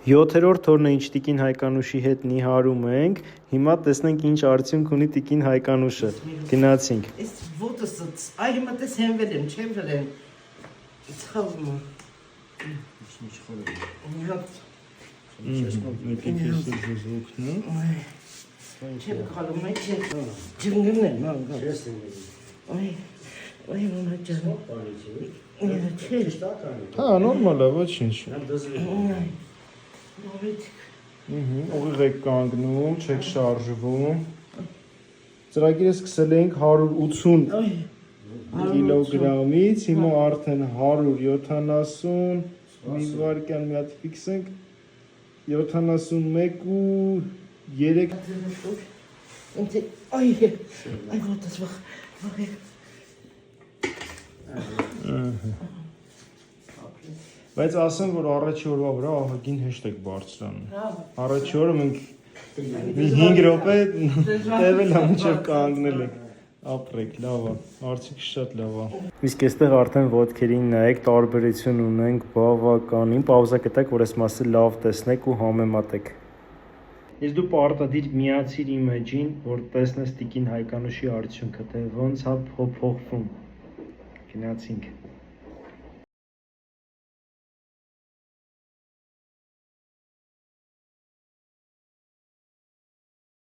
7-րդ թորնը ինչ Տիկին Հայկանուշի հետ նիհարում ենք, հիմա տեսնենք ինչ արդյունք ունի Տիկին Հայկանուշը, գնացինք։ Вот այ հիմա տես հենվել եմ, չեմ վրեն, ծխալում եմ։ Չեմ խալում է, չեմ գնել, մանգա։ Այ մամա ջան։ Հա, նորմալ է, ոչինչ։ Ուղիղ եք կանգնում, չեք շարժվում։ Ծրագիրը սկսել ենք 180 կիլոգրամից, հիմա արդեն 170, մի վարկյան մի հատ ֆիքսենք, 71 ու 3 Այ вот das war Բայց ասեմ, որ առաջի օրվա վրա ահագին հեշտ եք բարձրանում։ Առաջի օրը մենք մի 5 րոպե տևել է մինչև կանգնել ենք։ Ապրեք, լավ է, արդյունքը շատ լավ է։ Իսկ այստեղ արդեն ոտքերին նայեք, տարբերություն ունենք բավականին, պաուզա կտակ, որ այս մասը լավ տեսնեք ու համեմատեք։ Ես դու պարտադիր միացիր իմ էջին, որ տեսնես Տիկին Հայկանուշի արդյունքը, թե ոնց է փոխվում։ Գնացինք։